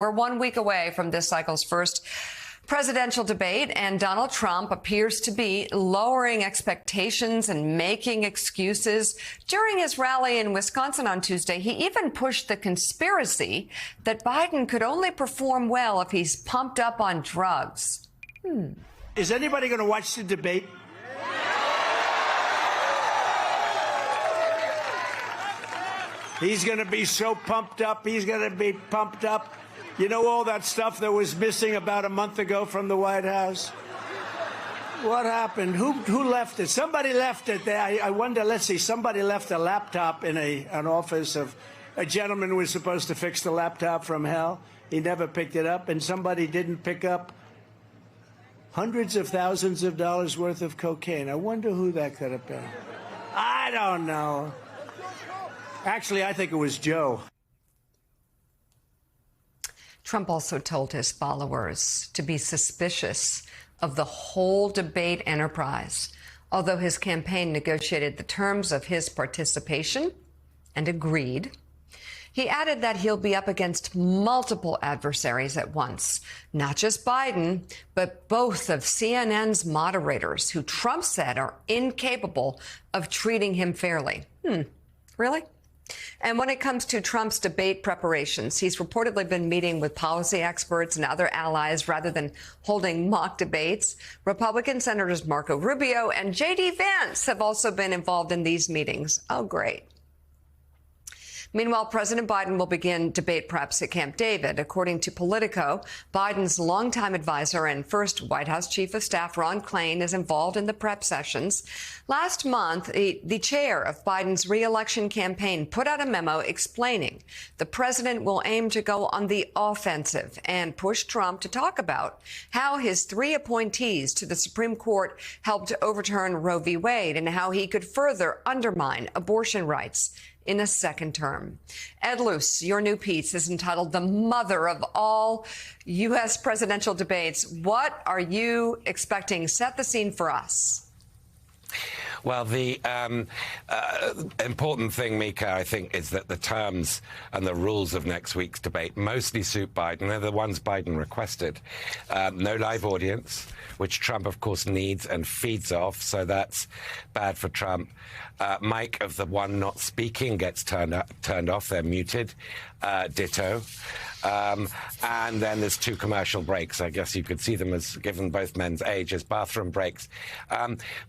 We're 1 week away from this cycle's first presidential debate, and Donald Trump appears to be lowering expectations and making excuses. During his rally in Wisconsin on Tuesday, he even pushed the conspiracy that Biden could only perform well if he's pumped up on drugs. Is anybody going to watch the debate? He's going to be so pumped up. He's going to be pumped up. You know all that stuff that was missing about a month ago from the White House? What happened? Who left it? Somebody left it there. I wonder, let's see, somebody left a laptop in an office of a gentleman who was supposed to fix the laptop from hell. He never picked it up, and somebody didn't pick up hundreds of thousands of dollars worth of cocaine. I wonder who that could have been. I don't know. Actually, I think it was Joe. Trump also told his followers to be suspicious of the whole debate enterprise, although his campaign negotiated the terms of his participation and agreed. He added that he'll be up against multiple adversaries at once, not just Biden, but both of CNN's moderators, who Trump said are incapable of treating him fairly. Really? And when it comes to Trump's debate preparations, he's reportedly been meeting with policy experts and other allies rather than holding mock debates. Republican Senators Marco Rubio and J.D. Vance have also been involved in these meetings. Oh, great. Meanwhile, President Biden will begin debate preps at Camp David. According to Politico, Biden's longtime advisor and first White House Chief of Staff, Ron Klain, is involved in the prep sessions. Last month, the chair of Biden's re-election campaign put out a memo explaining the president will aim to go on the offensive and push Trump to talk about how his three appointees to the Supreme Court helped overturn Roe v. Wade and how he could further undermine abortion rights in a second term. Ed Luce, your new piece is entitled "The Mother of All U.S. Presidential Debates." What are you expecting? Set the scene for us. Well, the important thing, Mika, I think, is that the terms and the rules of next week's debate mostly suit Biden. They're the ones Biden requested. No live audience, which Trump, of course, needs and feeds off, so that's bad for Trump. Mic of the one not speaking gets turned off. They're muted. Ditto. And then there's 2 commercial breaks. I guess you could see them as, given both men's age, as bathroom breaks.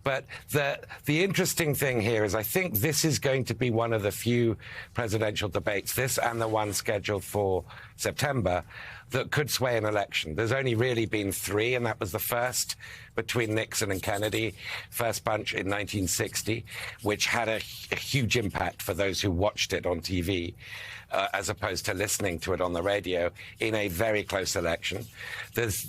But the interesting thing here is I think this is going to be one of the few presidential debates, this and the one scheduled for September, that could sway an election. There's only really been 3, and that was the first between Nixon and Kennedy, first bunch in 1960, which had a huge impact for those who watched it on TV. As opposed to listening to it on the radio in a very close election. There's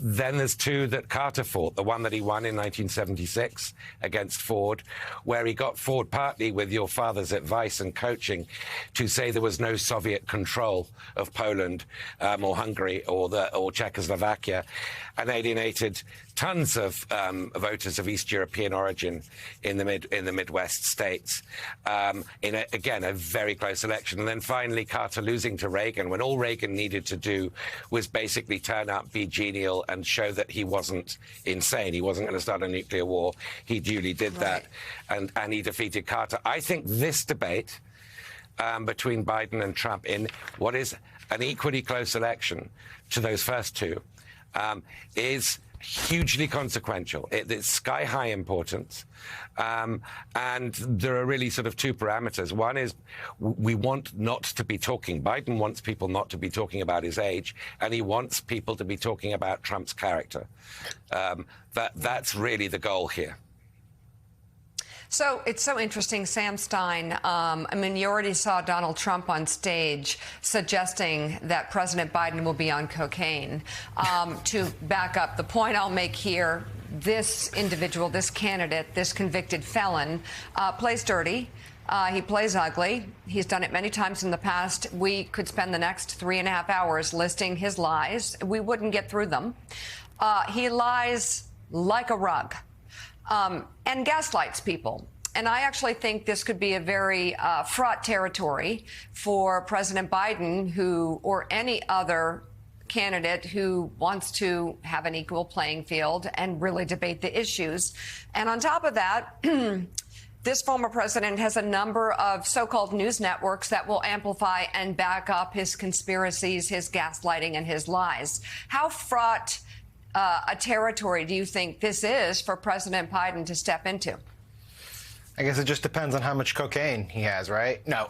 2 that Carter fought, the one that he won in 1976 against Ford, where he got Ford partly with your father's advice and coaching to say there was no Soviet control of Poland or Hungary or Czechoslovakia, and alienated tons of voters of East European origin in the Midwest states in a very close election. And then finally Carter losing to Reagan, when all Reagan needed to do was basically turn up, be genial, and show that he wasn't insane. He wasn't going to start a nuclear war. He duly did that, and he defeated Carter. I think this debate between Biden and Trump in what is an equally close election to those first 2 is hugely consequential. It's sky-high importance. And there are really sort of 2 parameters. One is we want not to be talking. Biden wants people not to be talking about his age, and he wants people to be talking about Trump's character. That's really the goal here. So it's so interesting, Sam Stein. I mean, you already saw Donald Trump on stage suggesting that President Biden will be on cocaine. To back up the point I'll make here, this individual, this candidate, this convicted felon plays dirty. He plays ugly. He's done it many times in the past. We could spend the next 3.5 hours listing his lies. We wouldn't get through them. He lies like a rug. And gaslights people. And I actually think this could be a very fraught territory for President Biden, or any other candidate who wants to have an equal playing field and really debate the issues. And on top of that, this former president has a number of so-called news networks that will amplify and back up his conspiracies, his gaslighting, and his lies. How fraught a territory do you think this is for President Biden to step into? I guess it just depends on how much cocaine he has, right? No,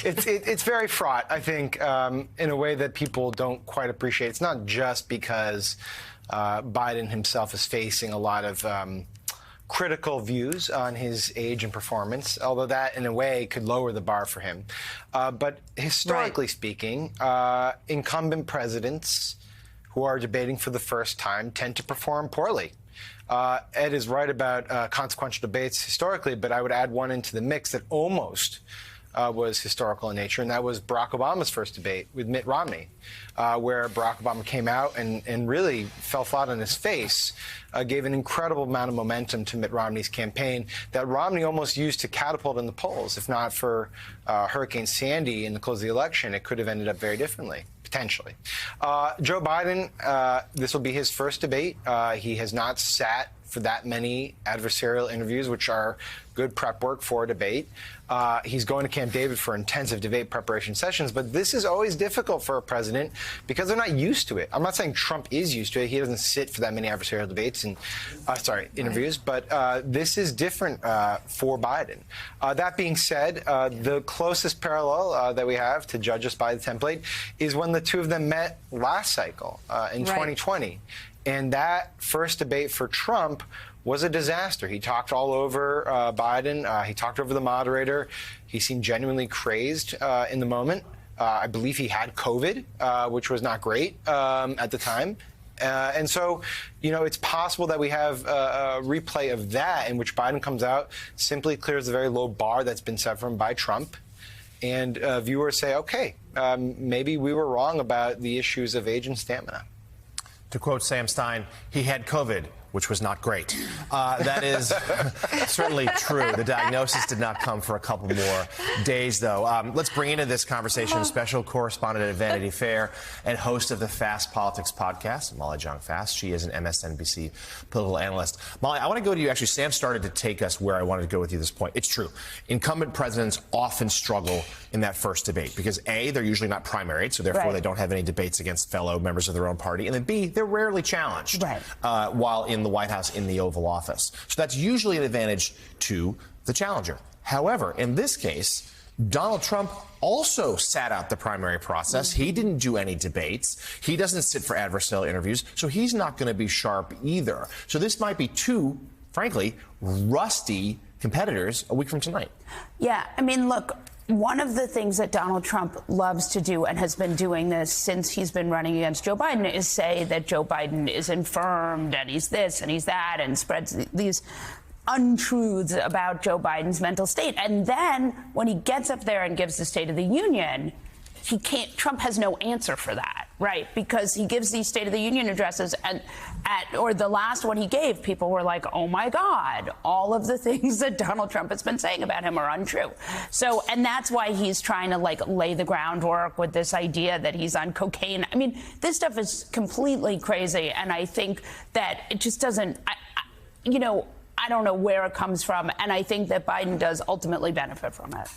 it's very fraught, I think, in a way that people don't quite appreciate. It's not just because Biden himself is facing a lot of critical views on his age and performance, although that, in a way, could lower the bar for him. But historically speaking, incumbent presidents who are debating for the first time tend to perform poorly. Ed is right about consequential debates historically, but I would add one into the mix that almost was historical in nature, and that was Barack Obama's first debate with Mitt Romney, where Barack Obama came out and really fell flat on his face, gave an incredible amount of momentum to Mitt Romney's campaign that Romney almost used to catapult in the polls. If not for Hurricane Sandy in the close of the election, it could have ended up very differently. Potentially. Joe Biden, this will be his first debate. He has not sat for that many adversarial interviews, which are good prep work for a debate. He's going to Camp David for intensive debate preparation sessions, but this is always difficult for a president because they're not used to it. I'm not saying Trump is used to it. He doesn't sit for that many adversarial debates and, interviews, but this is different for Biden. That being said, the closest parallel that we have to judge us by the template is when the two of them met last cycle in 2020. And that first debate for Trump was a disaster. He talked all over Biden. He talked over the moderator. He seemed genuinely crazed in the moment. I believe he had COVID, which was not great at the time. And so, you know, it's possible that we have a replay of that in which Biden comes out, simply clears the very low bar that's been set for him by Trump. And viewers say, OK, maybe we were wrong about the issues of age and stamina. To quote Sam Stein, he had COVID, which was not great. That is certainly true. The diagnosis did not come for a couple more days, though. Let's bring into this conversation special correspondent at Vanity Fair and host of the Fast Politics podcast, Molly Jong-Fast. She is an MSNBC political analyst. Molly, I want to go to you. Actually, Sam started to take us where I wanted to go with you at this point. It's true. Incumbent presidents often struggle in that first debate because, A, they're usually not primaried, so therefore they don't have any debates against fellow members of their own party, and then, B, they're rarely challenged while in the White House in the Oval Office. So that's usually an advantage to the challenger. However, in this case, Donald Trump also sat out the primary process. He didn't do any debates. He doesn't sit for adversarial interviews, so he's not going to be sharp either. So this might be two, frankly, rusty competitors a week from tonight. Yeah, I mean, look, one of the things that Donald Trump loves to do and has been doing this since he's been running against Joe Biden is say that Joe Biden is infirmed and he's this and he's that and spreads these untruths about Joe Biden's mental state. And then when he gets up there and gives the State of the Union, Trump has no answer for that, right? Because he gives these State of the Union addresses and or the last one he gave, people were like, oh my God, all of the things that Donald Trump has been saying about him are untrue. So, and that's why he's trying to lay the groundwork with this idea that he's on cocaine. I mean, this stuff is completely crazy. And I think that it just doesn't, I don't know where it comes from. And I think that Biden does ultimately benefit from it.